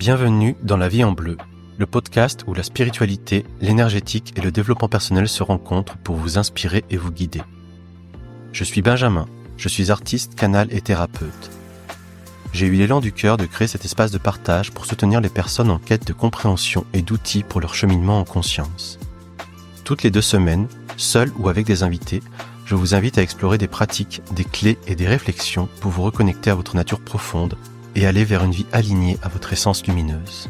Bienvenue dans La Vie en Bleu, le podcast où la spiritualité, l'énergétique et le développement personnel se rencontrent pour vous inspirer et vous guider. Je suis Benjamin, je suis artiste, canal et thérapeute. J'ai eu l'élan du cœur de créer cet espace de partage pour soutenir les personnes en quête de compréhension et d'outils pour leur cheminement en conscience. Toutes les 2 semaines, seul ou avec des invités, je vous invite à explorer des pratiques, des clés et des réflexions pour vous reconnecter à votre nature profonde et aller vers une vie alignée à votre essence lumineuse.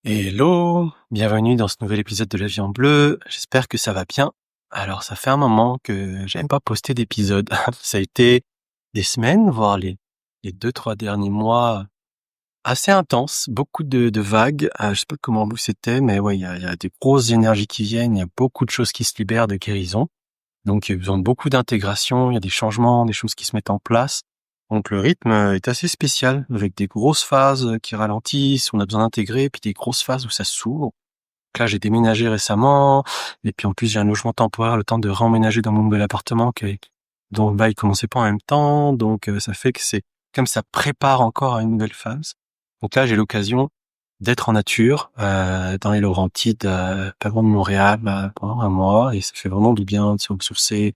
Hello, bienvenue dans ce nouvel épisode de La Vie en Bleu, j'espère que ça va bien. Alors ça fait un moment que j'aime pas poster d'épisode, ça a été des semaines, voire les 2-3 derniers mois assez intenses, beaucoup de vagues, je sais pas comment vous c'était, mais ouais, il y a des grosses énergies qui viennent, il y a beaucoup de choses qui se libèrent de guérison, donc il y a besoin de beaucoup d'intégration, il y a des changements, des choses qui se mettent en place. Donc le rythme est assez spécial, avec des grosses phases qui ralentissent, où on a besoin d'intégrer, puis des grosses phases où ça s'ouvre. Donc là, j'ai déménagé récemment, et puis en plus j'ai un logement temporaire, le temps de réemménager dans mon nouvel appartement, dont le bail commençait pas en même temps, donc ça fait que c'est comme ça prépare encore à une nouvelle phase. Donc là, j'ai l'occasion d'être en nature, dans les Laurentides, pas loin de Montréal, pendant un mois, et ça fait vraiment du bien de se ressourcer,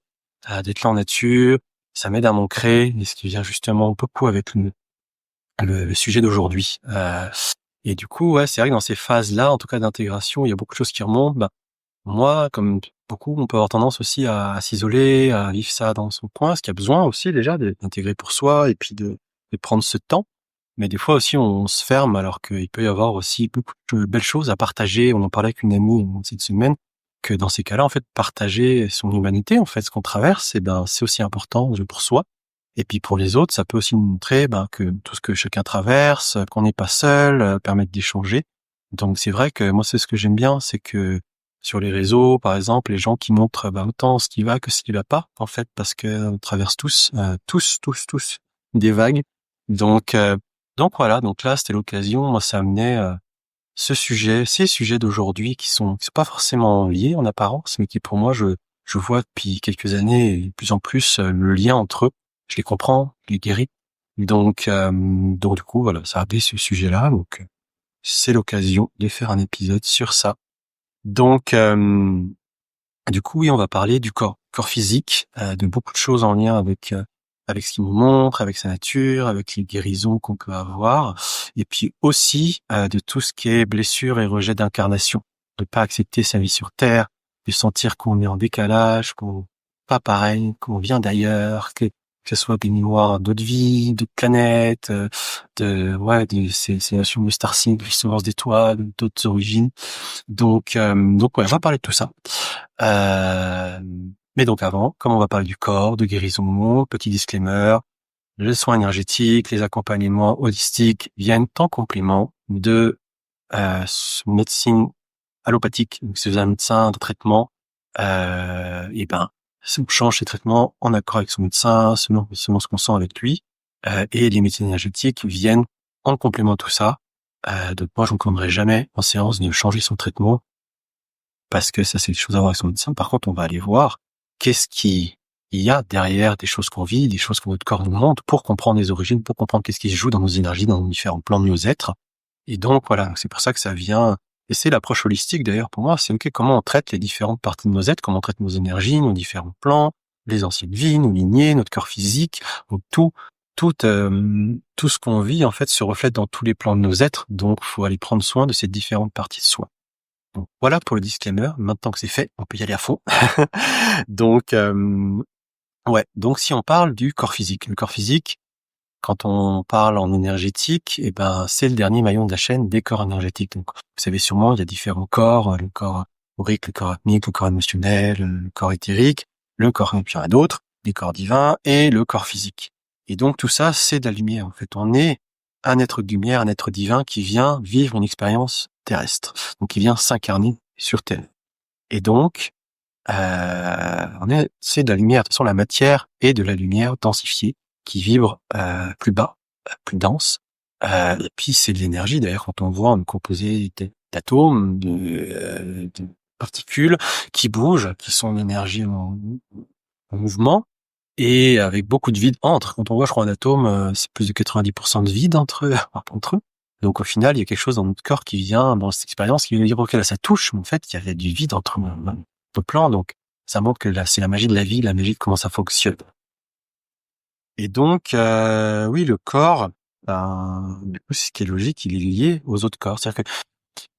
d'être là en nature. Ça m'aide à m'ancrer, et ce qui vient justement beaucoup avec le sujet d'aujourd'hui. Et du coup, ouais, c'est vrai que dans ces phases-là, en tout cas d'intégration, il y a beaucoup de choses qui remontent. Moi, comme beaucoup, on peut avoir tendance aussi à s'isoler, à vivre ça dans son coin, ce qui a besoin aussi déjà d'intégrer pour soi et puis de prendre ce temps. Mais des fois aussi, on se ferme alors qu'il peut y avoir aussi beaucoup de belles choses à partager. On en parlait avec une amie cette semaine, que dans ces cas-là, en fait, partager son humanité, en fait, ce qu'on traverse, c'est aussi important pour soi. Et puis pour les autres, ça peut aussi nous montrer que tout ce que chacun traverse, qu'on n'est pas seul, permettre d'échanger. Donc c'est vrai que moi, c'est ce que j'aime bien, c'est que sur les réseaux, par exemple, les gens qui montrent autant ce qui va que ce qui va pas, en fait, parce que on traverse tous des vagues. Donc voilà, donc là, c'était l'occasion, moi, ça amenait ces sujets d'aujourd'hui qui sont pas forcément liés en apparence, mais qui pour moi, je vois depuis quelques années et de plus en plus le lien entre eux. Je les comprends, je les guéris. Donc du coup, voilà, ça a appelé ce sujet-là, donc c'est l'occasion de faire un épisode sur ça. Donc du coup, oui, on va parler du corps physique, de beaucoup de choses en lien avec ce qu'il nous montre, avec sa nature, avec les guérisons qu'on peut avoir, et puis aussi de tout ce qui est blessure et rejet d'incarnation, de pas accepter sa vie sur Terre, de sentir qu'on est en décalage, qu'on n'est pas pareil, qu'on vient d'ailleurs, que ce soit des mémoires d'autres vies, d'autres planètes, de ces notions de star sign, de d'étoiles, d'autres origines. Donc ouais, on va parler de tout ça. Mais donc avant, comme on va parler du corps, de guérison, petit disclaimer, les soins énergétiques, les accompagnements holistiques viennent en complément de médecine allopathique. Donc si vous avez un médecin de traitement, si on change ses traitements en accord avec son médecin, selon ce qu'on sent avec lui, et les médecines énergétiques viennent en complément de tout ça. Donc moi, je ne recommanderais jamais en séance de changer son traitement, parce que ça, c'est des choses à voir avec son médecin. Par contre, on va aller voir qu'est-ce qu'il y a derrière des choses qu'on vit, des choses que votre corps nous montre, pour comprendre les origines, pour comprendre qu'est-ce qui se joue dans nos énergies, dans nos différents plans de nos êtres. Et donc, voilà, c'est pour ça que ça vient, et c'est l'approche holistique d'ailleurs pour moi, c'est comment on traite les différentes parties de nos êtres, comment on traite nos énergies, nos différents plans, les anciennes vies, nos lignées, notre corps physique, donc tout ce qu'on vit, en fait, se reflète dans tous les plans de nos êtres, donc faut aller prendre soin de ces différentes parties de soi. Donc, voilà pour le disclaimer. Maintenant que c'est fait, on peut y aller à fond. Donc, donc si on parle du corps physique, le corps physique, quand on parle en énergétique, c'est le dernier maillon de la chaîne des corps énergétiques. Donc, vous savez sûrement, il y a différents corps, le corps aurique, le corps atmique, le corps émotionnel, le corps éthérique, le corps, et puis il y en a d'autres, les corps divins et le corps physique. Et donc, tout ça, c'est de la lumière. En fait, on est un être de lumière, un être divin qui vient vivre une expérience terrestre. Donc, il vient s'incarner sur Terre. Et donc, c'est de la lumière. De toute façon, la matière est de la lumière densifiée qui vibre plus bas, plus dense. Et puis, c'est de l'énergie. D'ailleurs, quand on voit, on est composé d'atomes, de particules qui bougent, qui sont en énergie en mouvement, et avec beaucoup de vide entre. Quand on voit, je crois, un atome, c'est plus de 90% de vide entre eux. Donc au final, il y a quelque chose dans notre corps qui vient, dans cette expérience, qui vient dire, ok, là ça touche, mais en fait, il y avait du vide entre nos plans, donc ça montre que là, c'est la magie de la vie, la magie de comment ça fonctionne. Et donc, oui, le corps, du coup, c'est ce qui est logique, il est lié aux autres corps. C'est-à-dire que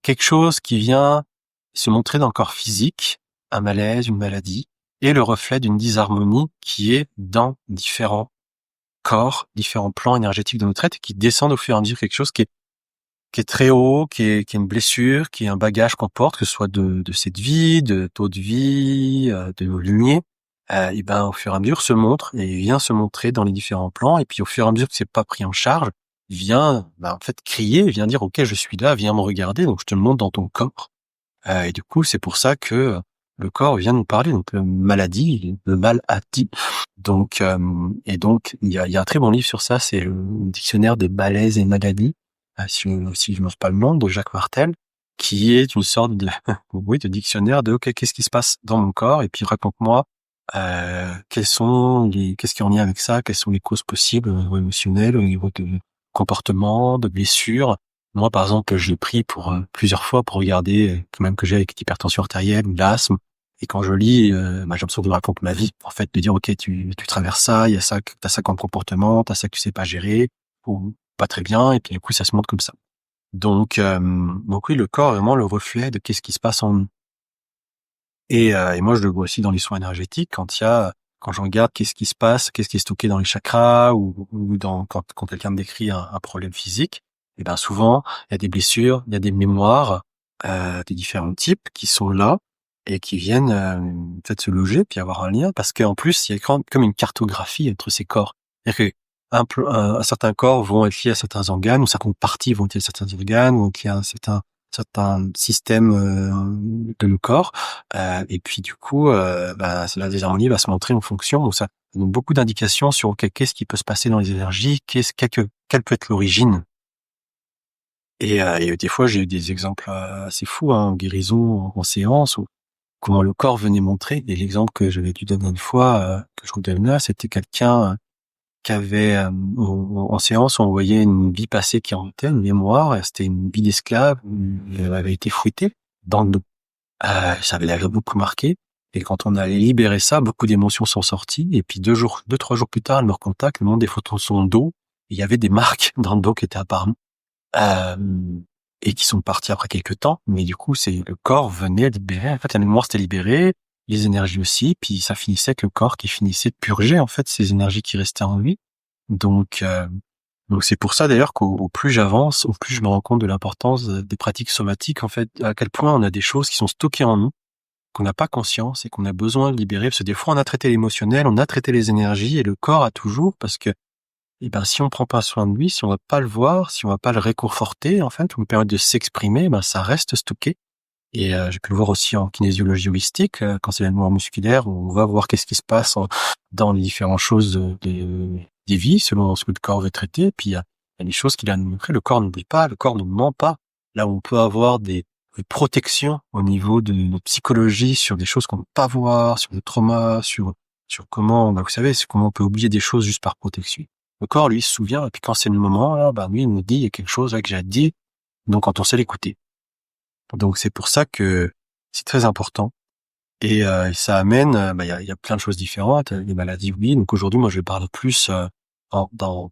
quelque chose qui vient se montrer dans le corps physique, un malaise, une maladie, est le reflet d'une disharmonie qui est dans différents corps, différents plans énergétiques de notre être, et qui descendent au fur et à mesure quelque chose qui est très haut, qui est une blessure, qui est un bagage qu'on porte, que ce soit de cette vie, de d'autres vies, de nos lignées, et ben au fur et à mesure se montre et il vient se montrer dans les différents plans, et puis au fur et à mesure que c'est pas pris en charge, il vient en fait crier, il vient dire ok, je suis là, viens me regarder, donc je te le montre dans ton corps. Et du coup c'est pour ça que le corps vient nous parler, donc maladie, le mal a dit. Donc et donc il y a un très bon livre sur ça, c'est le dictionnaire des malaises et maladies, si je me pas le nom, de Jacques Martel, qui est une sorte de oui, de dictionnaire de ok, qu'est-ce qui se passe dans mon corps, et puis raconte-moi qu'est-ce qui est en lien avec ça, quelles sont les causes possibles au niveau émotionnel, au niveau de comportement, de blessures. Moi, par exemple, je l'ai pris pour plusieurs fois pour regarder quand même que j'ai avec l'hypertension artérielle ou l'asthme. Et quand je lis, j'ai l'impression de me raconter ma vie. En fait, de dire, ok, tu traverses ça, il y a ça, t'as ça comme comportement, t'as ça que tu sais pas gérer, ou pas très bien, et puis du coup, ça se montre comme ça. Donc oui, le corps est vraiment le reflet de qu'est-ce qui se passe en nous. Et moi, je le vois aussi dans les soins énergétiques, quand je regarde qu'est-ce qui se passe, qu'est-ce qui est stocké dans les chakras, ou quand quelqu'un me décrit un problème physique, et ben souvent, il y a des blessures, il y a des mémoires, des différents types qui sont là et qui viennent peut-être se loger puis avoir un lien, parce qu'en plus, il y a comme une cartographie entre ces corps. C'est-à-dire que certains corps vont être liés à certains organes, ou certaines parties vont être liées à certains organes, ou qu'il y a certains systèmes de nos corps, et puis du coup, la désharmonie va se montrer en fonction. Donc ça donne beaucoup d'indications sur qu'est-ce qui peut se passer dans les énergies, quelle peut être l'origine. Et des fois, j'ai eu des exemples assez fous, en guérison, en séance, ou comment le corps venait montrer. Et l'exemple que j'avais dû donner une fois, que je vous donne là, c'était quelqu'un qui avait en séance, on voyait une vie passée qui remontait, une mémoire, et c'était une vie d'esclave, elle avait été fouettée dans le dos. Ça avait l'air beaucoup marqué. Et quand on allait libérer ça, beaucoup d'émotions sont sorties. Et puis 3 jours plus tard, elle me recontacte, elle me montre des photos de son dos. Et il y avait des marques dans le dos qui étaient apparentes, euh, et qui sont parties après quelques temps. Mais du coup, c'est le corps venait libérer. En fait, la mémoire s'était libérée, les énergies aussi. Puis ça finissait avec le corps qui finissait de purger en fait ces énergies qui restaient en lui. Donc, donc c'est pour ça d'ailleurs qu'au plus j'avance, au plus je me rends compte de l'importance des pratiques somatiques, en fait, à quel point on a des choses qui sont stockées en nous, qu'on n'a pas conscience et qu'on a besoin de libérer. Parce que des fois, on a traité l'émotionnel, on a traité les énergies, et le corps a toujours, parce que, si on prend pas soin de lui, si on va pas le voir, si on va pas le réconforter, en fait, ou lui permettre de s'exprimer, ça reste stocké. Et j'ai pu le voir aussi en kinésiologie holistique, quand c'est la mémoire musculaire, où on va voir qu'est-ce qui se passe dans les différentes choses des vies, selon ce que le corps veut traiter. Puis il y a des choses qu'il a à nous montrer. Le corps n'oublie pas, le corps ne ment pas. Là où on peut avoir des protections au niveau de notre psychologie sur des choses qu'on ne peut pas voir, sur des traumas, sur comment, vous savez, c'est comment on peut oublier des choses juste par protection. Le corps, lui, se souvient, et puis quand c'est le moment, là, lui, il nous dit, il y a quelque chose là que j'ai à te dire. Donc quand on sait l'écouter. Donc c'est pour ça que c'est très important. Et ça amène, il y a plein de choses différentes, les maladies, oui. Donc aujourd'hui, moi, je parle plus dans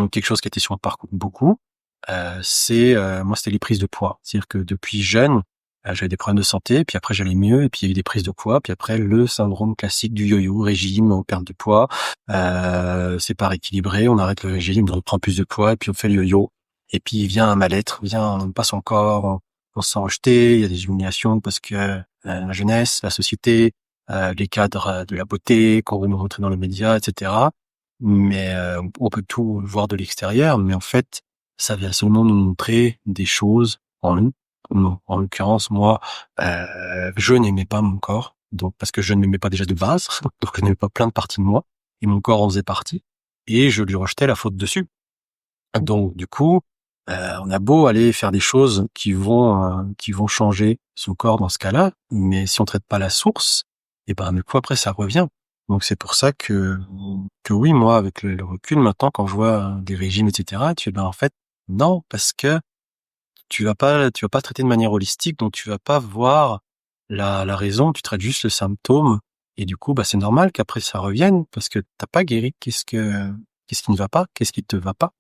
quelque chose qui était sur mon parcours beaucoup. Moi, c'était les prises de poids. C'est-à-dire que depuis jeune, j'avais des problèmes de santé, puis après j'allais mieux, et puis il y a eu des prises de poids, puis après le syndrome classique du yo-yo, régime, on perd de poids, c'est pas rééquilibré, on arrête le régime, on reprend plus de poids, et puis on fait le yo-yo. Et puis il vient un mal-être, on n'aime pas son corps, on se sent rejeté, il y a des humiliations parce que la jeunesse, la société, les cadres de la beauté qu'on veut nous montrer dans les médias, etc. Mais on peut tout voir de l'extérieur, mais en fait, ça vient seulement nous montrer des choses en nous. En l'occurrence, moi, je n'aimais pas mon corps, donc parce que je ne m'aimais pas déjà de base, donc je n'aimais pas plein de parties de moi, et mon corps en faisait partie, et je lui rejetais la faute dessus. Donc du coup, On a beau aller faire des choses qui vont changer son corps dans ce cas-là, mais si on traite pas la source, et ben le coup après ça revient. Donc c'est pour ça que oui, moi avec le recul maintenant, quand je vois des régimes, etc., tu ben en fait non, parce que tu vas pas traiter de manière holistique, donc tu vas pas voir la raison, tu traites juste le symptôme, et du coup, bah, c'est normal qu'après ça revienne, parce que t'as pas guéri. Qu'est-ce qui ne va pas? Qu'est-ce qui te va pas?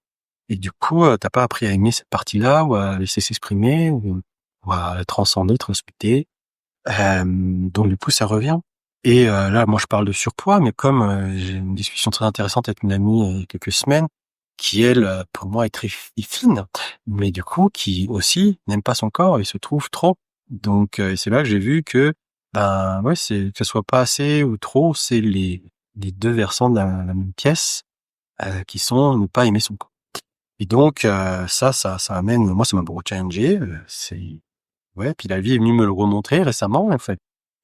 Et du coup, tu pas appris à aimer cette partie-là, ou à laisser s'exprimer, ou à la transcender, transmuter. Donc du coup, ça revient. Et là, moi, je parle de surpoids, mais comme j'ai une discussion très intéressante avec une amie il y a quelques semaines, qui elle, pour moi, est très fine, mais du coup, qui aussi n'aime pas son corps et se trouve trop. Donc c'est là que j'ai vu que, ben ouais, c'est que ce soit pas assez ou trop, c'est les deux versants de la même pièce, qui sont ne pas aimer son corps. Et donc ça amène, moi, ça m'a beaucoup challengé. C'est Ouais, puis la vie est venue me le remontrer récemment, en fait.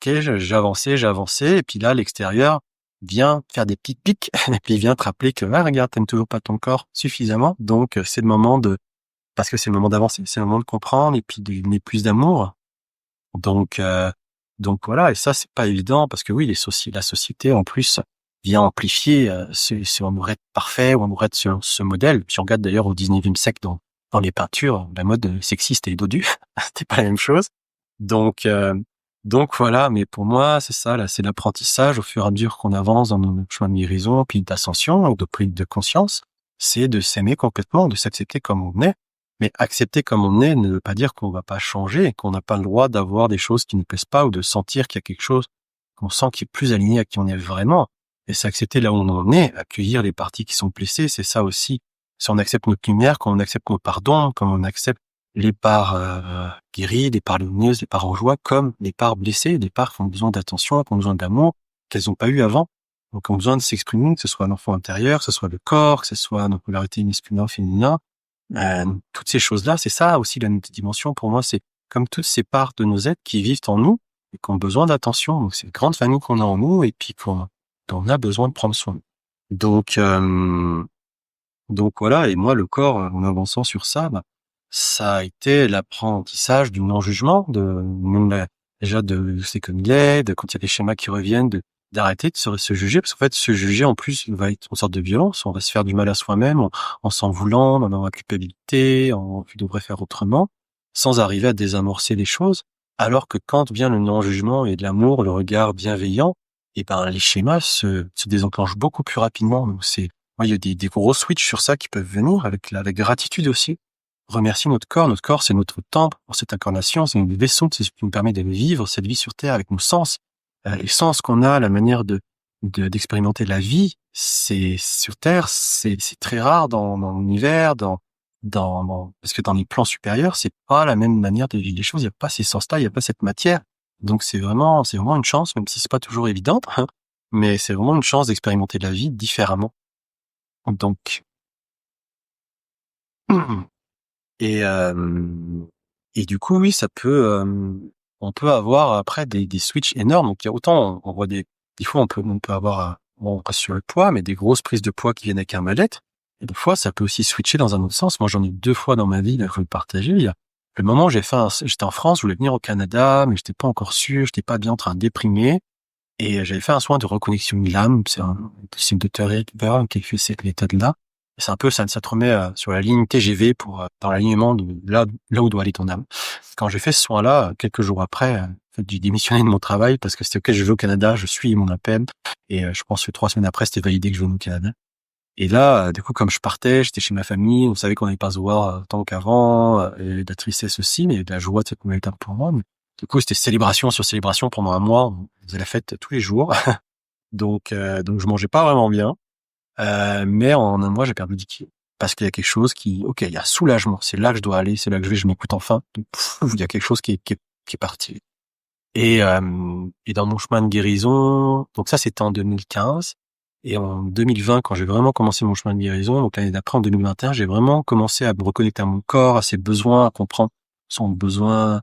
OK, j'avançais, et puis là, l'extérieur vient faire des petites piques, et puis vient te rappeler que, ah, regarde, t'aimes toujours pas ton corps suffisamment, donc c'est le moment parce que c'est le moment d'avancer, c'est le moment de comprendre, et puis de donner plus d'amour. Donc, voilà, et ça, c'est pas évident, parce que oui, la société, en plus, vient amplifier ce amourette parfait, ou amourette sur ce modèle. Puis on regarde d'ailleurs au 19e siècle dans les peintures, la mode sexiste et dodue, c'était pas la même chose. Donc, voilà, mais pour moi, c'est ça, là, c'est l'apprentissage au fur et à mesure qu'on avance dans nos chemins de guérison, puis d'ascension, ou de prise de conscience, c'est de s'aimer complètement, de s'accepter comme on est. Mais accepter comme on est ne veut pas dire qu'on va pas changer, qu'on n'a pas le droit d'avoir des choses qui ne plaisent pas, ou de sentir qu'il y a quelque chose qu'on sent qui est plus aligné à qui on est vraiment. Et c'est accepter là où on en est, accueillir les parties qui sont blessées, c'est ça aussi. Si on accepte notre lumière, quand on accepte nos pardons, quand on accepte les parts guéries, les parts lumineuses, les parts en joie, comme les parts blessées, les parts qui ont besoin d'attention, qui ont besoin d'amour, qu'elles n'ont pas eu avant. Donc, qui ont besoin de s'exprimer, que ce soit un enfant intérieur, que ce soit le corps, que ce soit nos polarités masculin, féminin. Toutes ces choses-là, c'est ça aussi la dimension pour moi, c'est comme toutes ces parts de nos êtres qui vivent en nous et qui ont besoin d'attention. Donc, c'est une grande famille qu'on a en nous, et puis dont on a besoin de prendre soin. Donc, voilà, et moi, le corps, en avançant sur ça, bah, ça a été l'apprentissage du non-jugement, déjà de c'est comme il est, de quand il y a des schémas qui reviennent, d'arrêter de se juger, parce qu'en fait, se juger, en plus, va être une sorte de violence. On va se faire du mal à soi-même, en s'en voulant, dans la culpabilité, en tu devrais faire autrement, sans arriver à désamorcer les choses. Alors que quand vient le non-jugement et de l'amour, le regard bienveillant, et ben, les schémas se désenclenchent beaucoup plus rapidement. Donc il y a des gros switches sur ça qui peuvent venir avec la gratitude aussi. Remercier notre corps. Notre corps, c'est notre temple pour cette incarnation. C'est une vaisseau, c'est ce qui nous permet de vivre cette vie sur Terre avec nos sens. Les sens qu'on a, la manière d'expérimenter la vie, c'est sur Terre, c'est très rare dans l'univers, parce que dans les plans supérieurs, c'est pas la même manière de vivre les choses. Il y a pas ces sens-là, il y a pas cette matière. Donc c'est vraiment une chance, même si c'est pas toujours évident, mais c'est vraiment une chance d'expérimenter la vie différemment. Donc, et du coup, oui, ça peut, on peut avoir après des switches énormes. Donc, il y a autant on voit des fois on peut avoir, bon, on reste sur le poids, mais des grosses prises de poids qui viennent avec un mal-être. Et des fois, ça peut aussi switcher dans un autre sens. Moi, j'en ai 2 fois dans ma vie, là, je veux le partager. Il y a le moment où j'étais en France, je voulais venir au Canada, mais j'étais pas encore sûr, j'étais pas bien en train de déprimer, et j'avais fait un soin de reconnexion de l'âme. C'est un signe de Terry Burn qui fait cette méthode-là. C'est un peu ça te remet sur la ligne TGV pour dans l'alignement de là où doit aller ton âme. Quand j'ai fait ce soin-là, quelques jours après, en fait, j'ai démissionné de mon travail parce que c'était OK, je vais au Canada, je suis mon appel, et je pense que 3 semaines après, c'était validé que je venais au Canada. Et là, du coup, comme je partais, j'étais chez ma famille, on savait qu'on n'allait pas se voir tant qu'avant, et de la tristesse aussi, mais de la joie de cette nouvelle étape pour moi. Mais, du coup, c'était célébration sur célébration pendant un mois. On faisait la fête tous les jours. Donc je mangeais pas vraiment bien. Mais en un mois, j'ai perdu 10 kilos. Parce qu'il y a quelque chose OK, il y a soulagement. C'est là que je dois aller, c'est là que je m'écoute enfin. Donc, il y a quelque chose qui est parti. Et dans mon chemin de guérison, donc ça, c'était en 2015. Et en 2020, quand j'ai vraiment commencé mon chemin de guérison, donc l'année d'après, en 2021, j'ai vraiment commencé à me reconnecter à mon corps, à ses besoins, à comprendre son besoin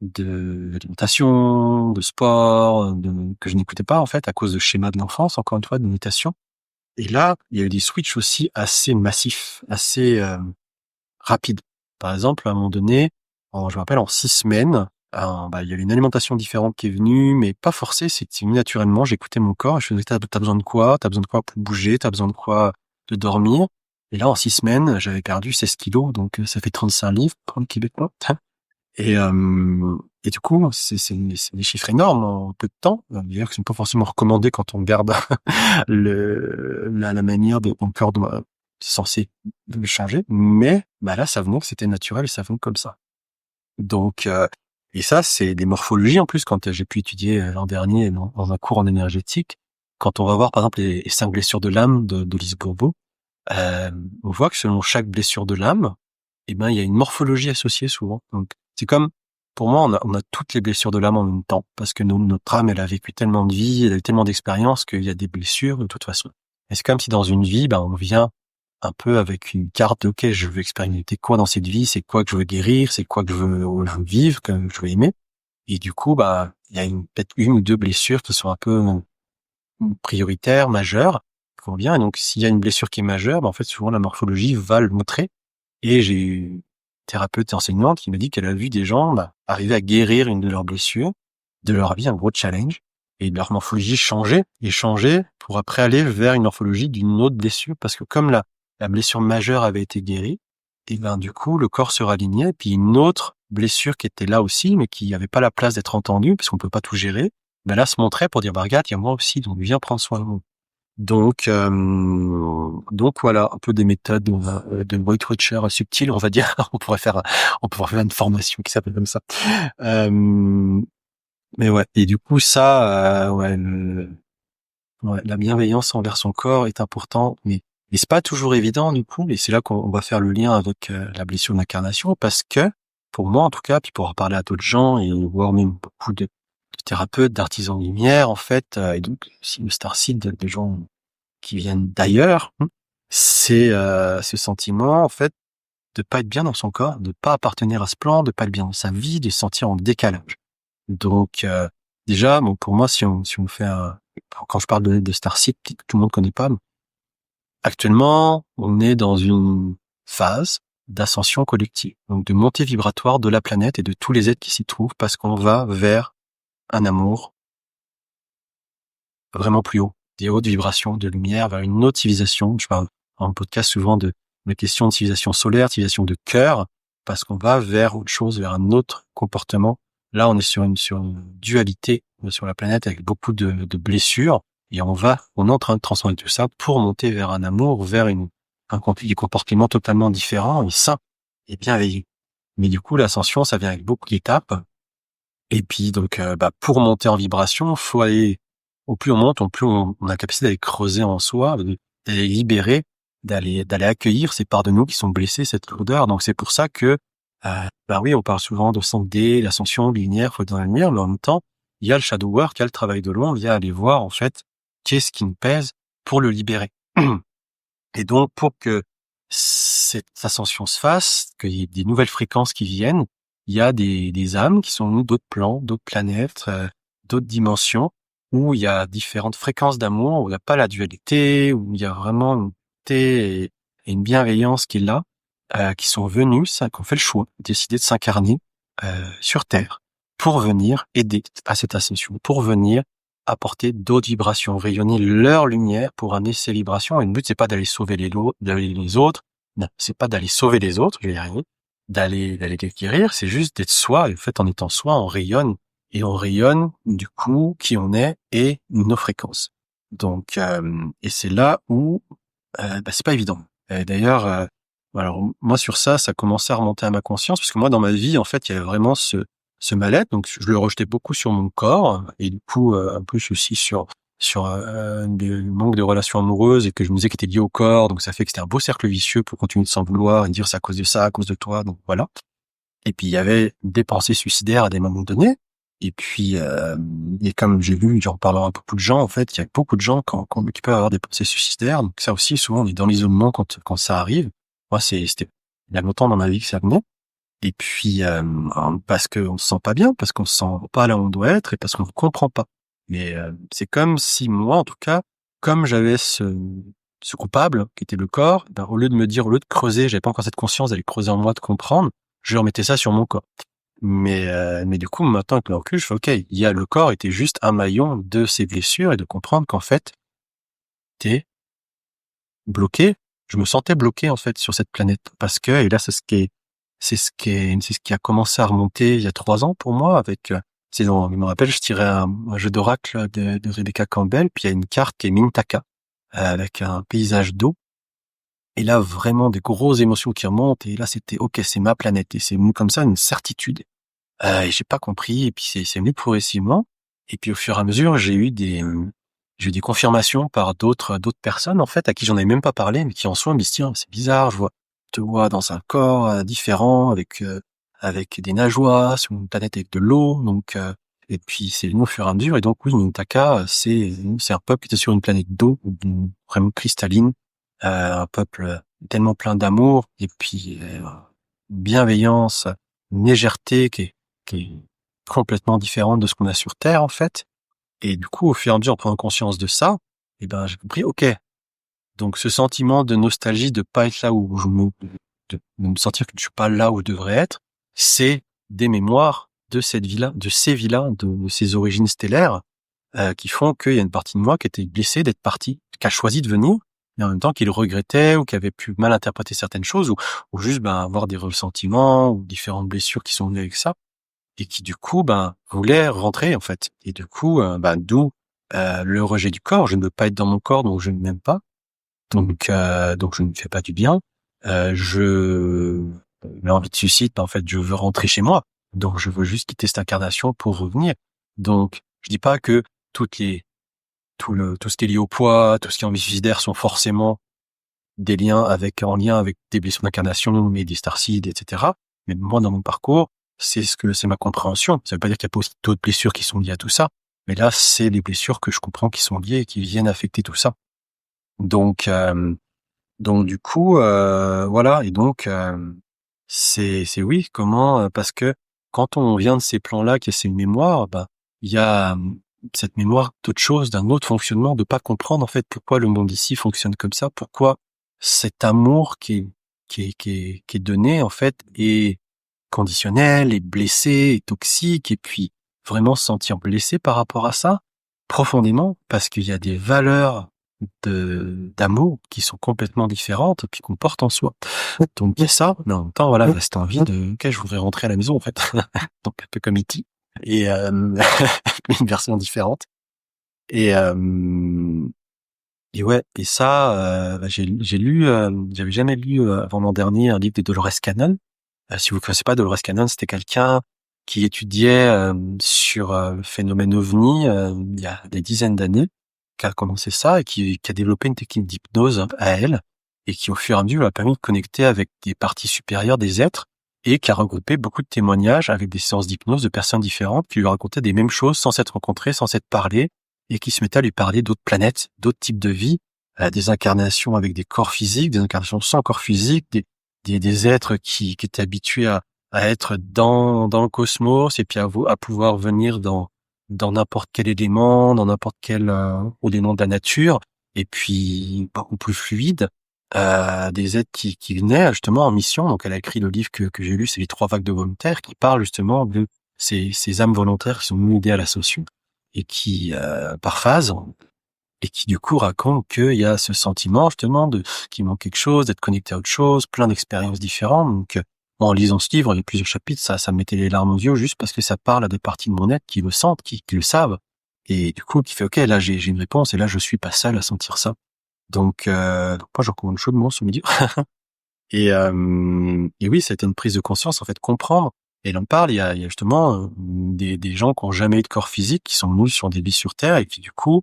d'alimentation, de sport, que je n'écoutais pas, en fait, à cause de schémas de l'enfance, encore une fois, de méditation. Et là, il y a eu des switches aussi assez massifs, assez rapides. Par exemple, à un moment donné, je me rappelle en 6 semaines, il y avait une alimentation différente qui est venue, mais pas forcée, c'est venu naturellement. J'écoutais mon corps et je faisais: «Tu as besoin de quoi? Tu as besoin de quoi pour bouger? Tu as besoin de quoi de dormir?» Et là, en 6 semaines, j'avais perdu 16 kilos, donc ça fait 35 livres pour le Québécois. Et, et du coup, c'est des chiffres énormes en peu de temps. D'ailleurs, qui sont pas forcément recommandés quand on regarde la manière dont ton corps censé changer. Mais là, ça venait que c'était naturel et ça venait comme ça. Donc, et ça, c'est des morphologies en plus. Quand j'ai pu étudier l'an dernier dans un cours en énergétique, quand on va voir par exemple les 5 blessures de l'âme de Lise Bourbeau, on voit que selon chaque blessure de l'âme, il y a une morphologie associée souvent. Donc, c'est comme, pour moi, on a toutes les blessures de l'âme en même temps, parce que notre âme, elle a vécu tellement de vie, elle a eu tellement d'expériences qu'il y a des blessures de toute façon. Et c'est comme si dans une vie, on vient un peu avec une carte de, OK, je veux expérimenter quoi dans cette vie, c'est quoi que je veux guérir, c'est quoi que je veux vivre, que je veux aimer. Et du coup, il y a peut-être une ou deux blessures qui sont un peu prioritaires, majeures, qui vont bien. Et donc, s'il y a une blessure qui est majeure, en fait, souvent la morphologie va le montrer. Et j'ai eu une thérapeute et enseignante qui m'a dit qu'elle a vu des gens arriver à guérir une de leurs blessures, de leur vie, un gros challenge, et leur morphologie changer pour après aller vers une morphologie d'une autre blessure, parce que comme la blessure majeure avait été guérie, et du coup le corps se ralignait, et puis une autre blessure qui était là aussi, mais qui n'avait pas la place d'être entendue, parce qu'on peut pas tout gérer, là se montrait pour dire regarde, il y a moi aussi, donc viens prendre soin de moi. Donc voilà, un peu des méthodes de Weight Watcher subtiles, on va dire. On pourrait faire une formation qui s'appelle comme ça. Mais ouais. Et du coup, ça, la bienveillance envers son corps est importante, mais c'est pas toujours évident du coup. Et c'est là qu'on va faire le lien avec la blessure d'incarnation, parce que pour moi, en tout cas, puis pour en parler à d'autres gens et voir même beaucoup de thérapeutes, d'artisans de lumière, en fait, et donc aussi le Starseed, des gens qui viennent d'ailleurs, c'est ce sentiment en fait de pas être bien dans son corps, de pas appartenir à ce plan, de pas être bien dans sa vie, de se sentir en décalage. Donc déjà, pour moi, si on fait quand je parle de Starseed, que tout le monde connaît pas, actuellement, on est dans une phase d'ascension collective, donc de montée vibratoire de la planète et de tous les êtres qui s'y trouvent, parce qu'on va vers un amour vraiment plus haut, des hautes vibrations de lumière, vers une autre civilisation. Je parle en podcast souvent de questions de civilisation solaire, civilisation de cœur, parce qu'on va vers autre chose, vers un autre comportement. Là, on est sur une dualité sur la planète avec beaucoup de blessures, et on est en train de transformer tout ça pour monter vers un amour, vers des comportements totalement différents et sains et bienveillants. Mais du coup, l'ascension, ça vient avec beaucoup d'étapes. Et puis donc, pour monter en vibration, faut aller, au plus on monte, au plus on a la capacité d'aller creuser en soi, d'aller libérer, d'aller accueillir ces parts de nous qui sont blessées, cette lourdeur. Donc c'est pour ça que, oui, on parle souvent de 5D, l'ascension linéaire, faut être dans la lumière, mais en même temps, il y a le shadow work, il y a le travail de loin, il y a aller voir en fait qu'est-ce qui nous pèse pour le libérer. Et donc pour que cette ascension se fasse, qu'il y ait des nouvelles fréquences qui viennent, il y a des âmes qui sont venues d'autres plans, d'autres planètes, d'autres dimensions, où il y a différentes fréquences d'amour, où il n'y a pas la dualité, où il y a vraiment une paix et une bienveillance qui est là, qui sont venues, qui ont fait le choix, décidé de s'incarner sur Terre pour venir aider à cette ascension, pour venir apporter d'autres vibrations, rayonner leur lumière pour amener ces vibrations. Et le but, c'est pas d'aller sauver les autres. Non, c'est pas d'aller sauver les autres, je vais y arriver, d'aller les guérir, c'est juste d'être soi. Et en fait, en étant soi, on rayonne. Et on rayonne, du coup, qui on est et nos fréquences. Donc, et c'est là où, c'est pas évident. Et d'ailleurs, alors, moi, sur ça commençait à remonter à ma conscience, parce que moi, dans ma vie, en fait, il y avait vraiment ce mal-être, donc je le rejetais beaucoup sur mon corps, et du coup, un peu aussi sur le manque de relations amoureuses, et que je me disais qu'il était lié au corps, donc ça fait que c'était un beau cercle vicieux pour continuer de s'en vouloir et dire c'est à cause de ça, à cause de toi, donc voilà. Et puis il y avait des pensées suicidaires à des moments donnés, et puis et comme j'ai vu, en parlant à beaucoup de gens, en fait, il y a beaucoup de gens qui peuvent avoir des pensées suicidaires, donc ça aussi, souvent, on est dans l'isolement quand ça arrive. Moi, c'était il y a longtemps dans ma vie que ça venait. Et puis, parce qu'on se sent pas bien, parce qu'on se sent pas là où on doit être, et parce qu'on ne comprend pas. Mais c'est comme si moi, en tout cas, comme j'avais ce coupable, qui était le corps, ben, au lieu de creuser, j'avais pas encore cette conscience d'aller creuser en moi, de comprendre, je remettais ça sur mon corps. Mais du coup, maintenant avec le recul, je fais OK, il y a le corps était juste un maillon de ces blessures et de comprendre qu'en fait, t'es bloqué. Je me sentais bloqué en fait sur cette planète parce que et là c'est ce qui a commencé à remonter il y a 3 ans pour moi avec je me rappelle, je tirais un jeu d'oracle de Rebecca Campbell, puis il y a une carte qui est Mintaka avec un paysage d'eau. Et là, vraiment des grosses émotions qui remontent. Et là, c'était OK, c'est ma planète. Et c'est comme ça une certitude. Et j'ai pas compris. Et puis c'est venu progressivement. Et puis au fur et à mesure, j'ai eu des confirmations par d'autres personnes en fait à qui j'en avais même pas parlé, mais qui en sont me disent tiens, c'est bizarre, je te vois dans un corps différent avec des nageoires sur une planète avec de l'eau. Donc et puis c'est venu au fur et à mesure. Et donc oui, Mintaka, c'est un peuple qui était sur une planète d'eau vraiment cristalline, un peuple tellement plein d'amour et puis bienveillance, une légèreté qui est complètement différente de ce qu'on a sur Terre en fait. Et du coup, au fur et à mesure, en prenant conscience de ça, eh ben j'ai compris, ok. Donc ce sentiment de nostalgie de pas être là où de me sentir que je suis pas là où je devrais être, c'est des mémoires de cette vie-là, de ces vies-là, de ces origines stellaires, qui font qu'il y a une partie de moi qui était blessée d'être partie, qui a choisi de venir, mais en même temps qui le regrettait ou qui avait pu mal interpréter certaines choses ou juste avoir des ressentiments ou différentes blessures qui sont venues avec ça et qui du coup voulait rentrer en fait. Et du coup d'où le rejet du corps. Je ne veux pas être dans mon corps, donc je ne m'aime pas. Donc je ne me fais pas du bien. Je j'ai envie de suicide, en fait, je veux rentrer chez moi. Donc je veux juste quitter cette incarnation pour revenir. Donc je dis pas que tout ce qui est lié au poids, tout ce qui est envie suicidaire sont forcément en lien avec des blessures d'incarnation, mais des starseeds, etc. Mais moi, dans mon parcours, c'est ma compréhension. Ça veut pas dire qu'il y a pas aussi d'autres blessures qui sont liées à tout ça. Mais là, c'est les blessures que je comprends qui sont liées et qui viennent affecter tout ça. Donc, du coup, voilà. Et donc, c'est oui. Comment parce que quand on vient de ces plans-là, qu'il y a ces mémoires, il y a cette mémoire d'autre chose, d'un autre fonctionnement, de pas comprendre en fait pourquoi le monde ici fonctionne comme ça, pourquoi cet amour qui est donné en fait est conditionnel, est blessé, est toxique, et puis vraiment se sentir blessé par rapport à ça profondément parce qu'il y a des valeurs d'amour qui sont complètement différentes puis qu'on porte en soi. Donc il y a ça, mais en même temps voilà, cette envie ok, je voudrais rentrer à la maison en fait. Donc un peu comme E.T. et une version différente. Et ouais, et ça, j'ai lu, j'avais jamais lu avant l'an dernier un livre de Dolores Cannon. Si vous ne connaissez pas Dolores Cannon, c'était quelqu'un qui étudiait sur le phénomène OVNI il y a des dizaines d'années, qui a commencé ça et qui a développé une technique d'hypnose à elle et qui au fur et à mesure lui a permis de connecter avec des parties supérieures des êtres et qui a regroupé beaucoup de témoignages avec des séances d'hypnose de personnes différentes qui lui racontaient des mêmes choses sans s'être rencontrées, sans s'être parlées et qui se mettaient à lui parler d'autres planètes, d'autres types de vie, des incarnations avec des corps physiques, des incarnations sans corps physique, des êtres qui étaient habitués à être dans le cosmos et puis à pouvoir venir dans n'importe quel élément, dans n'importe quel élément de la nature et puis beaucoup plus fluide, des êtres qui venaient justement en mission. Donc elle a écrit le livre que j'ai lu, c'est les 3 vagues de volontaires, qui parle justement de ces âmes volontaires qui sont menées à l'ascension et qui par phase et qui du coup raconte qu'il y a ce sentiment justement qu'il manque quelque chose, d'être connecté à autre chose, plein d'expériences différentes. Donc en lisant ce livre, il y a plusieurs chapitres, ça me mettait les larmes aux yeux juste parce que ça parle à des parties de mon être qui le sentent, qui le savent, et du coup qui fait ok, là j'ai une réponse et là je suis pas seul à sentir ça. Donc moi j'en recommande chaudement ce midi. Et oui, ça a été une prise de conscience en fait, comprendre. Et elle en parle, il y a justement des gens qui ont jamais eu de corps physique, qui sont venus sur des vies sur Terre et qui du coup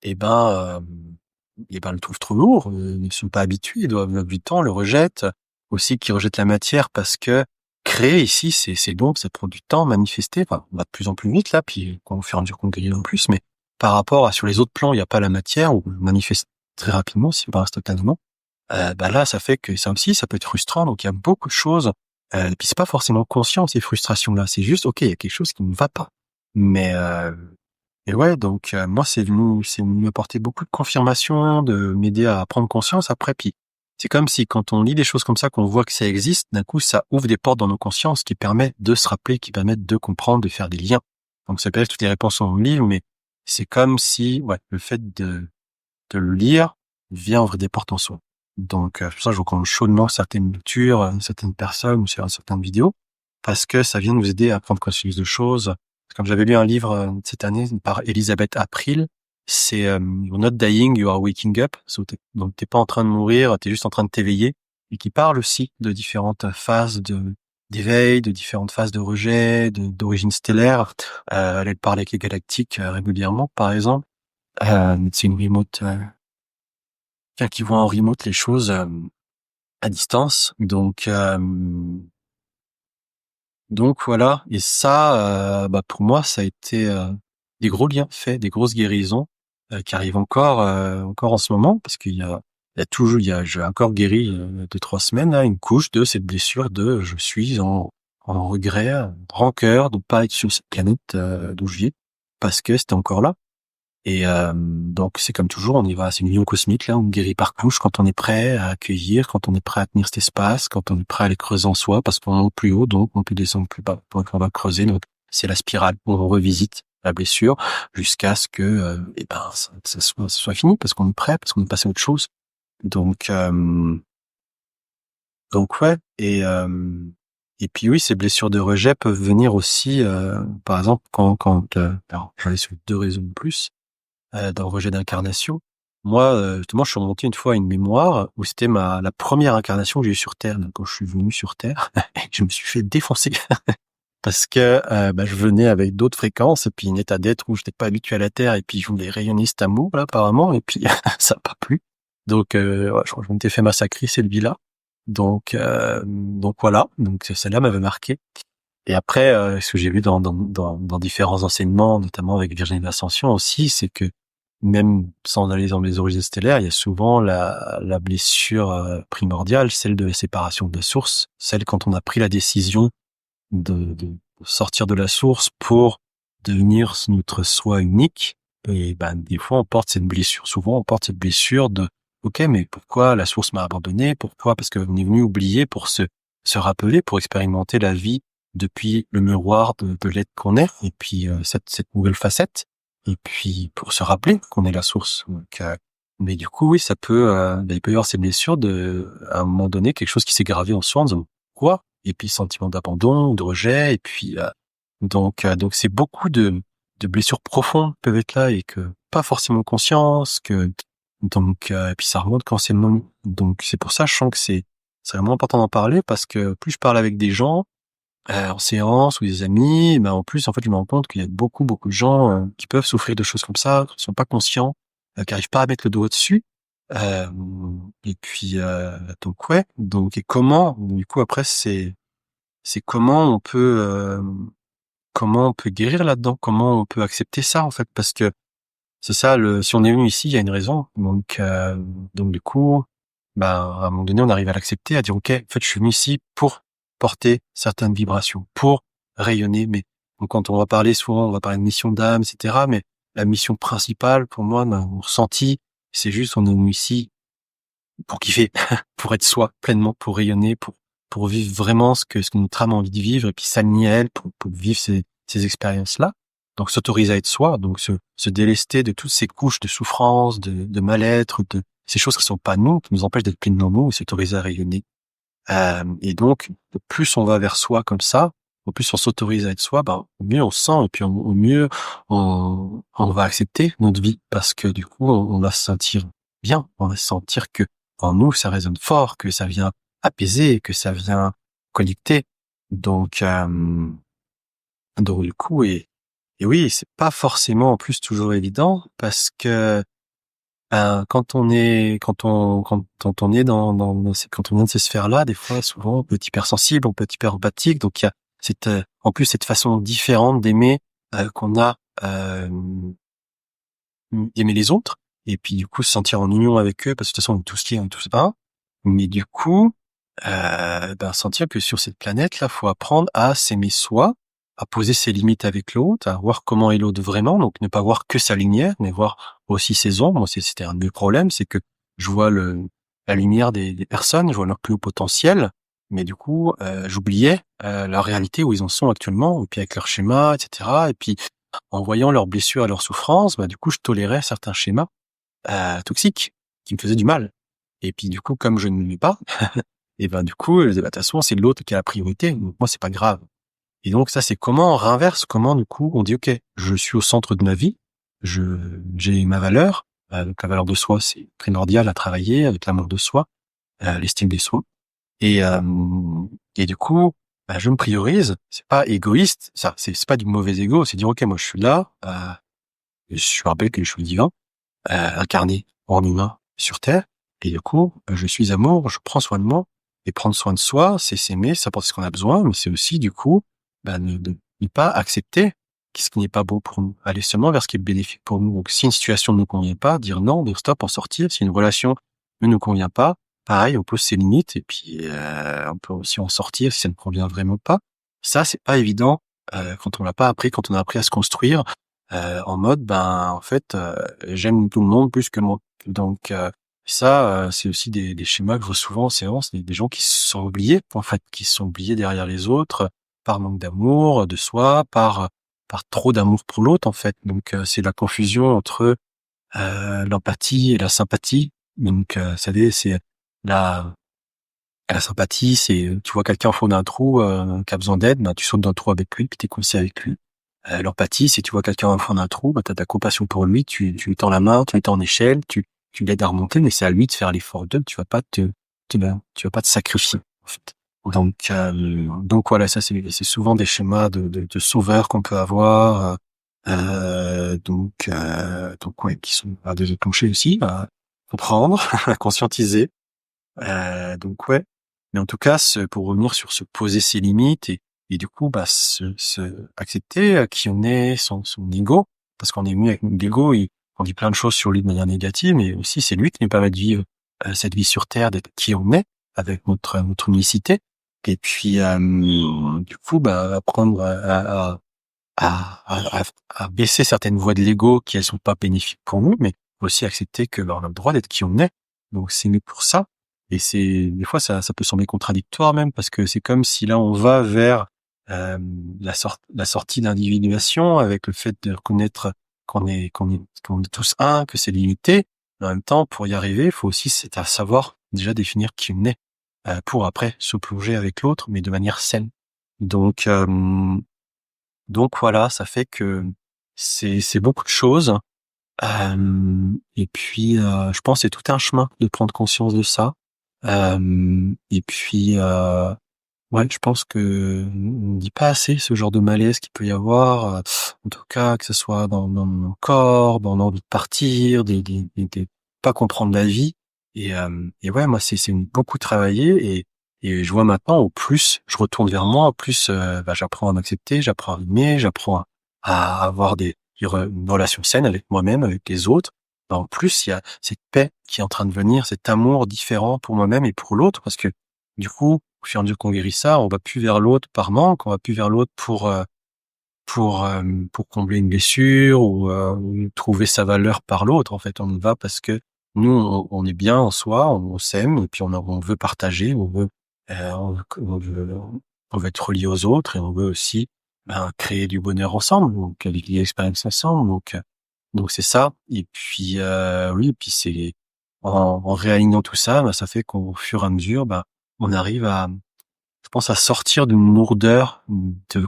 le trouvent trop lourd, ils ne sont pas habitués, ils doivent mettre du temps, le rejettent, aussi qui rejettent la matière parce que créer ici, c'est bon, ça prend du temps, manifester, enfin, on va de plus en plus vite là, puis quand on fait un dur qu'on guérit en plus, mais par rapport à sur les autres plans, il n'y a pas la matière, ou on manifeste très rapidement, si pas instantanément, là, ça fait que ça aussi, ça peut être frustrant, donc il y a beaucoup de choses, puis c'est pas forcément conscient, ces frustrations-là, c'est juste, ok, il y a quelque chose qui ne va pas, mais et ouais, donc moi, c'est venu m'apporter beaucoup de confirmation, de m'aider à prendre conscience après. Puis c'est comme si quand on lit des choses comme ça, qu'on voit que ça existe, d'un coup, ça ouvre des portes dans nos consciences qui permettent de se rappeler, qui permettent de comprendre, de faire des liens. Donc ça peut être toutes les réponses sont dans le livre, mais c'est comme si, ouais, le fait de le lire vient ouvrir des portes en soi. Donc c'est pour ça que je recommande chaudement certaines lectures, certaines personnes ou sur certaines vidéos, parce que ça vient nous aider à prendre conscience de choses. Comme j'avais lu un livre cette année par Elisabeth April, c'est You're not dying, you are waking up. Donc t'es pas en train de mourir, t'es juste en train de t'éveiller, et qui parle aussi de différentes phases d'éveil, de différentes phases de rejet, d'origine stellaire. Elle parle avec les galactiques régulièrement, par exemple. C'est une remote, qui voit en remote les choses à distance. Donc voilà. Et ça, pour moi, ça a été des gros liens faits, des grosses guérisons qui arrivent encore en ce moment, parce j'ai encore guéri de 3 semaines, là, une couche de cette blessure de je suis en regret, en rancœur de pas être sur cette planète d'où je vis, parce que c'était encore là. Et donc c'est comme toujours, on y va, c'est une union cosmique là, on guérit par couche quand on est prêt à accueillir, quand on est prêt à tenir cet espace, quand on est prêt à aller creuser en soi, parce qu'on monte plus haut, donc on peut descendre plus bas. Donc on va creuser, donc c'est la spirale, on revisite la blessure jusqu'à ce que ça soit fini, parce qu'on est prêt, parce qu'on est passé à autre chose. Donc donc ouais, et puis oui, ces blessures de rejet peuvent venir aussi, par exemple alors j'en ai sur 2 raisons de plus. Dans le rejet d'incarnation. Moi, justement, je suis remonté une fois à une mémoire où c'était la première incarnation que j'ai eue sur Terre. Donc, quand je suis venu sur Terre, je me suis fait défoncer parce que je venais avec d'autres fréquences et puis un état d'être où je n'étais pas habitué à la Terre et puis je voulais rayonner cet amour là apparemment et puis ça n'a pas plu. Donc, ouais, je crois que je m'étais fait massacrer cette vie-là. Donc voilà. Donc celle-là m'avait marqué. Et après, ce que j'ai vu dans différents enseignements, notamment avec Virginie de l'Ascension aussi, c'est que même sans aller dans les origines stellaires, il y a souvent la blessure primordiale, celle de la séparation de la source, celle quand on a pris la décision de sortir de la source pour devenir notre soi unique. Et des fois, on porte cette blessure. Souvent, on porte cette blessure de OK, mais pourquoi la source m'a abandonné? Pourquoi? Parce qu'on est venu oublier pour se rappeler, pour expérimenter la vie depuis le miroir de l'être qu'on est, et puis cette nouvelle facette, et puis pour se rappeler qu'on est la source. Donc, mais du coup, oui, il peut y avoir ces blessures à un moment donné, quelque chose qui s'est gravé en soi, en disant quoi? Et puis sentiment d'abandon, de rejet, et puis donc c'est beaucoup de blessures profondes peuvent être là et que pas forcément conscience, et puis ça remonte quand c'est le moment. Donc c'est pour ça, je sens que c'est vraiment important d'en parler parce que plus je parle avec des gens en séance ou des amis, en plus, en fait, je me rends compte qu'il y a beaucoup, beaucoup de gens qui peuvent souffrir de choses comme ça, qui sont pas conscients, qui arrivent pas à mettre le doigt dessus. Euh, et puis, donc ouais. Donc, et comment, du coup, après, c'est comment on peut guérir là-dedans, comment on peut accepter ça, en fait, parce que c'est ça, si on est venu ici, il y a une raison. Donc du coup, à un moment donné, on arrive à l'accepter, à dire, OK, en fait, je suis venu ici pour porter certaines vibrations, pour rayonner. Mais donc, quand on va parler souvent, on va parler de mission d'âme, etc. Mais la mission principale, pour moi, mon ressenti, c'est juste, on est venu ici pour kiffer, pour être soi pleinement, pour rayonner, pour vivre vraiment ce que notre âme a envie de vivre et puis s'aligner à elle pour vivre ces expériences-là. Donc s'autoriser à être soi, donc se délester de toutes ces couches de souffrance, de mal-être, de ces choses qui sont pas nous, qui nous empêchent d'être pleinement nous, et s'autoriser à rayonner. Et donc, au plus on va vers soi comme ça, au plus on s'autorise à être soi, au mieux on se sent et puis au mieux on va accepter notre vie parce que du coup on va se sentir bien, on va se sentir que en nous ça résonne fort, que ça vient apaiser, que ça vient connecter. Donc, donc du coup et oui, c'est pas forcément en plus toujours évident parce que quand on est quand on vient de ces sphères-là, des fois, souvent, on peut être hypersensible, on peut être hyper empathique. Donc, il y a en plus, cette façon différente d'aimer, qu'on a, d'aimer les autres. Et puis, du coup, se sentir en union avec eux, parce que de toute façon, on est tous liés, on est tous un. Mais du coup, sentir que sur cette planète-là, faut apprendre à s'aimer soi, à poser ses limites avec l'autre, à voir comment est l'autre vraiment, donc ne pas voir que sa lumière, mais voir aussi ses ombres. Moi, c'était un des problèmes, c'est que je vois la lumière des personnes, je vois leur plus haut potentiel, mais du coup, j'oubliais la réalité où ils en sont actuellement, et puis avec leur schéma, etc. Et puis, en voyant leurs blessures et leurs souffrances, du coup, je tolérais certains schémas toxiques qui me faisaient du mal. Et puis, du coup, comme je ne l'aimais pas, et du coup, je disais, de toute façon, c'est l'autre qui a la priorité, donc moi, c'est pas grave. Et donc ça, c'est comment on réinverse, comment du coup on dit ok, je suis au centre de ma vie, j'ai ma valeur, donc la valeur de soi c'est primordial à travailler avec l'amour de soi, l'estime de soi, et euh, et du coup je me priorise. C'est pas égoïste, ça, c'est pas du mauvais ego, c'est dire ok, moi je suis là, je rappelle que je suis divin, incarné en humain sur terre, et du coup je suis amour, je prends soin de moi. Et prendre soin de soi, c'est s'aimer, c'est apporter ce qu'on a besoin, mais c'est aussi du coup ne pas accepter ce qui n'est pas beau pour nous, aller seulement vers ce qui est bénéfique pour nous. Donc si une situation ne nous convient pas, dire non, dire stop, en sortir. Si une relation ne nous convient pas, pareil, on pose ses limites et puis on peut aussi en sortir si ça ne convient vraiment pas. Ça, c'est pas évident quand on l'a pas appris, quand on a appris à se construire en mode en fait j'aime tout le monde plus que moi. Donc ça, c'est aussi des schémas que je vois souvent en séance, des gens qui se sont oubliés, en fait, qui se sont oubliés derrière les autres, par manque d'amour de soi, par trop d'amour pour l'autre, en fait. Donc, c'est la confusion entre l'empathie et la sympathie. Donc, vous savez, c'est la, la sympathie, c'est tu vois quelqu'un au fond d'un trou qui a besoin d'aide, tu sautes dans le trou avec lui, puis t'es coincé avec lui. L'empathie, c'est tu vois quelqu'un au fond d'un trou, t'as de la compassion pour lui, tu lui tends la main, tu lui tends en échelle, tu l'aides à remonter, mais c'est à lui de faire l'effort d'eux, tu vas pas te sacrifier, en fait. Donc voilà, ça c'est souvent des schémas de sauveurs qu'on peut avoir, donc ouais, qui sont à déclencher aussi, à comprendre, à conscientiser. Donc ouais, mais en tout cas, pour revenir sur se poser ses limites et du coup, se accepter qui on est, son ego, parce qu'on est venu avec l'ego, on dit plein de choses sur lui de manière négative, mais aussi c'est lui qui nous permet de vivre cette vie sur Terre, d'être qui on est, avec notre unicité. Et puis, du coup, apprendre à baisser certaines voies de l'ego qui elles sont pas bénéfiques pour nous, mais aussi accepter que on a le droit d'être qui on est. Donc c'est mieux pour ça. Et c'est des fois ça peut sembler contradictoire même parce que c'est comme si là on va vers euh, la sortie d'individuation avec le fait de reconnaître qu'on est tous un, que c'est limité. Mais en même temps, pour y arriver, il faut aussi c'est à savoir déjà définir qui on est pour après se plonger avec l'autre, mais de manière saine. Donc donc voilà, ça fait que c'est beaucoup de choses. Et puis je pense que c'est tout un chemin de prendre conscience de ça. Et puis ouais, je pense que on ne dit pas assez ce genre de malaise qu'il peut y avoir. En tout cas, que ce soit dans mon corps, dans l'envie de partir, des pas comprendre la vie. Et ouais, moi c'est beaucoup travaillé et je vois maintenant au plus je retourne vers moi, au plus j'apprends à m'accepter, j'apprends à aimer, j'apprends à avoir une relation saine avec moi-même, avec les autres. En plus, il y a cette paix qui est en train de venir, cet amour différent pour moi-même et pour l'autre, parce que du coup, au fur et à mesure qu'on guérit ça, on va plus vers l'autre par manque, on va plus vers l'autre pour combler une blessure ou trouver sa valeur par l'autre. En fait, on y va parce que nous, on est bien en soi, on s'aime et puis on veut partager, on veut être relié aux autres et on veut aussi créer du bonheur ensemble, donc vivre l'expérience ensemble. Donc c'est ça. Et puis oui, et puis c'est en réalignant tout ça, ça fait qu'au fur et à mesure, on arrive je pense, à sortir d'une lourdeur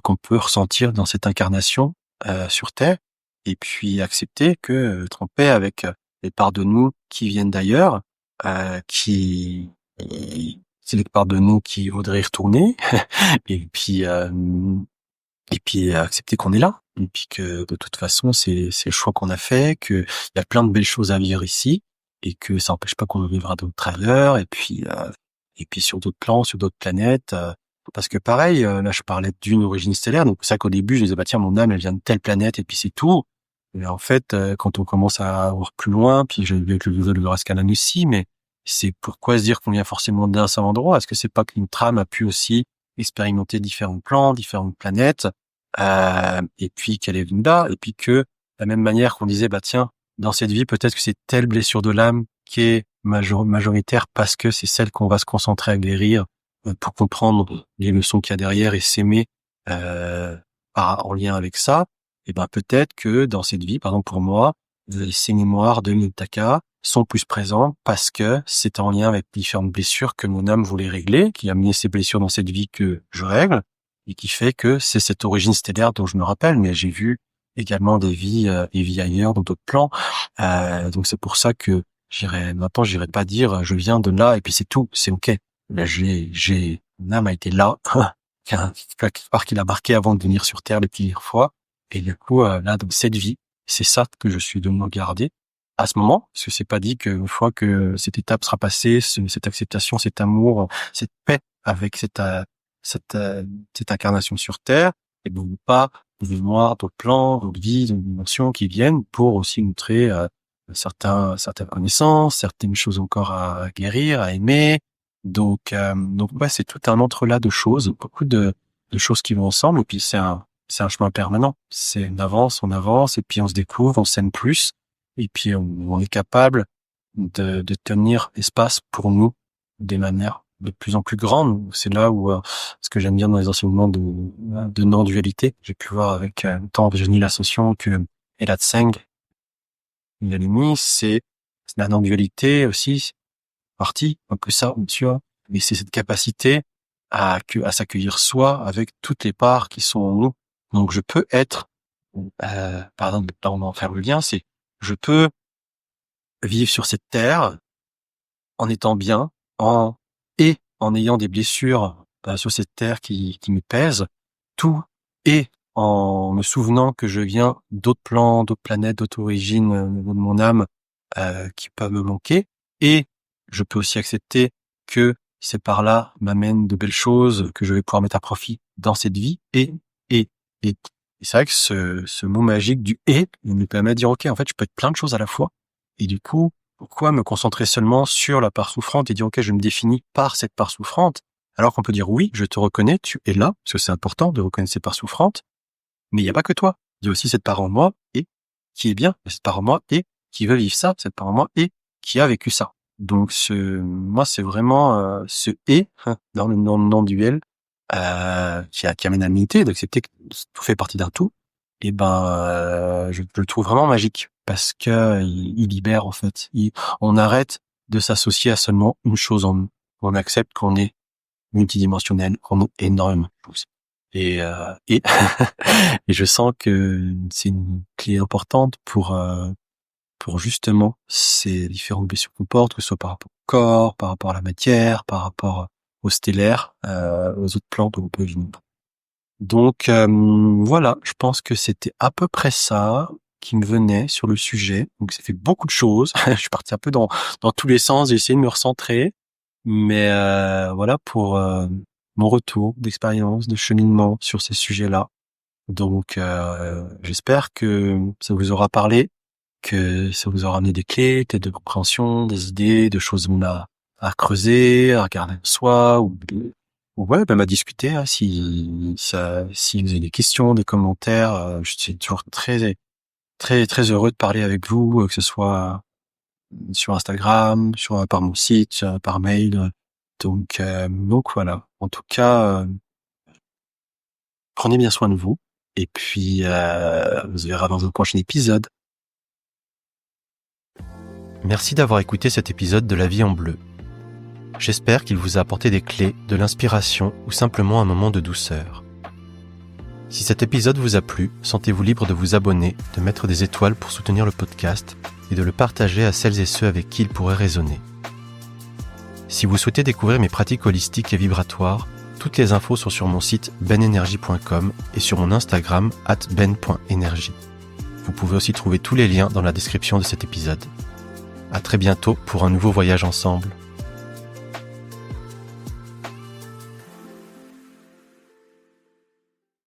qu'on peut ressentir dans cette incarnation sur Terre, et puis accepter que être en paix avec les parts de nous qui viennent d'ailleurs, qui c'est les parts de nous qui voudraient y retourner, et puis accepter qu'on est là, et puis que de toute façon c'est le choix qu'on a fait, que il y a plein de belles choses à vivre ici, et que ça n'empêche pas qu'on en vivra d'autres ailleurs, et puis sur d'autres plans, sur d'autres planètes. Parce que pareil, là je parlais d'une origine stellaire, donc c'est ça qu'au début je me disais tiens mon âme elle vient de telle planète et puis c'est tout. Mais en fait quand on commence à voir plus loin, puis j'ai vu avec le visuel de Laura Scanlon aussi, mais c'est pourquoi se dire qu'on vient forcément d'un seul endroit? Est-ce que c'est pas qu'une trame a pu aussi expérimenter différents plans, différentes planètes, et puis qu'elle est venue là, et puis que de la même manière qu'on disait, bah tiens, dans cette vie, peut-être que c'est telle blessure de l'âme qui est majoritaire parce que c'est celle qu'on va se concentrer à guérir pour comprendre les leçons qu'il y a derrière et s'aimer en lien avec ça. Et ben peut-être que dans cette vie, par exemple pour moi, ces mémoires de Mintaka sont plus présentes parce que c'est en lien avec différentes blessures que mon âme voulait régler, qui a amené ces blessures dans cette vie que je règle, et qui fait que c'est cette origine stellaire dont je me rappelle, mais j'ai vu également des vies ailleurs, dans d'autres plans. Donc c'est pour ça que j'irai pas dire je viens de là et puis c'est tout, c'est ok. Là, mon âme a été là, quelque part qu'il a marqué avant de venir sur Terre les premières fois. Et du coup, là, dans cette vie, c'est ça que je suis de me garder à ce moment, parce que c'est pas dit qu'une fois que cette étape sera passée, cette acceptation, cet amour, cette paix avec cette incarnation sur Terre, et bon, pas des mémoires, d'autres plans, d'autres vies, d'autres dimensions qui viennent pour aussi montrer certaines connaissances, certaines choses encore à guérir, à aimer. Donc ouais, c'est tout un entrelac de choses, beaucoup de choses qui vont ensemble, et puis c'est un chemin permanent. C'est on avance, et puis on se découvre, on s'aime plus, et puis on est capable de tenir espace pour nous des manières de plus en plus grandes. C'est là où ce que j'aime bien dans les enseignements de non-dualité, j'ai pu voir avec tant Virginie L'Ascension que Ella Tseng, c'est la non-dualité aussi, partie, un peu ça, tu vois. Mais c'est cette capacité à s'accueillir soi avec toutes les parts qui sont en nous. Donc je peux être, par exemple, là on va en faire le lien, c'est je peux vivre sur cette terre en étant bien, en ayant des blessures sur cette terre qui me pèsent, tout, et en me souvenant que je viens d'autres plans, d'autres planètes, d'autres origines de mon âme qui peuvent me manquer, et je peux aussi accepter que ces parts-là m'amènent de belles choses que je vais pouvoir mettre à profit dans cette vie, et c'est vrai que ce mot magique du « et » me permet de dire « ok, en fait, je peux être plein de choses à la fois ». Et du coup, pourquoi me concentrer seulement sur la part souffrante et dire « ok, je me définis par cette part souffrante », alors qu'on peut dire « oui, je te reconnais, tu es là », parce que c'est important de reconnaître ces parts souffrantes, mais il n'y a pas que toi. Il y a aussi cette part en moi et qui est bien, cette part en moi et qui veut vivre ça, cette part en moi et qui a vécu ça. Donc moi, c'est vraiment ce « et » dans le non-duel qui amène à l'unité, d'accepter que tout fait partie d'un tout. Et je le trouve vraiment magique parce que il libère en fait. On arrête de s'associer à seulement une chose en nous. On accepte qu'on est multidimensionnel, qu'on est énorme. Et et je sens que c'est une clé importante pour justement ces différentes blessures qu'on porte, que ce soit par rapport au corps, par rapport à la matière, par rapport au stellaire, aux autres plans dont on peut vivre. Donc voilà, je pense que c'était à peu près ça qui me venait sur le sujet. Donc ça fait beaucoup de choses. Je suis parti un peu dans tous les sens, j'ai essayé de me recentrer, mais voilà pour mon retour d'expérience, de cheminement sur ces sujets-là. Donc j'espère que ça vous aura parlé, que ça vous aura amené des clés, peut-être de compréhension, des idées, de choses à creuser, à regarder en soi, ou ouais, même à discuter, hein, si vous avez des questions, des commentaires, je suis toujours très très très heureux de parler avec vous, que ce soit sur Instagram, par mon site, par mail. Donc voilà. En tout cas, prenez bien soin de vous, et puis on se verra dans un prochain épisode. Merci d'avoir écouté cet épisode de La Vie en Bleu. J'espère qu'il vous a apporté des clés, de l'inspiration ou simplement un moment de douceur. Si cet épisode vous a plu, sentez-vous libre de vous abonner, de mettre des étoiles pour soutenir le podcast et de le partager à celles et ceux avec qui il pourrait résonner. Si vous souhaitez découvrir mes pratiques holistiques et vibratoires, toutes les infos sont sur mon site benenergie.com et sur mon Instagram @ben.energie. Vous pouvez aussi trouver tous les liens dans la description de cet épisode. À très bientôt pour un nouveau voyage ensemble.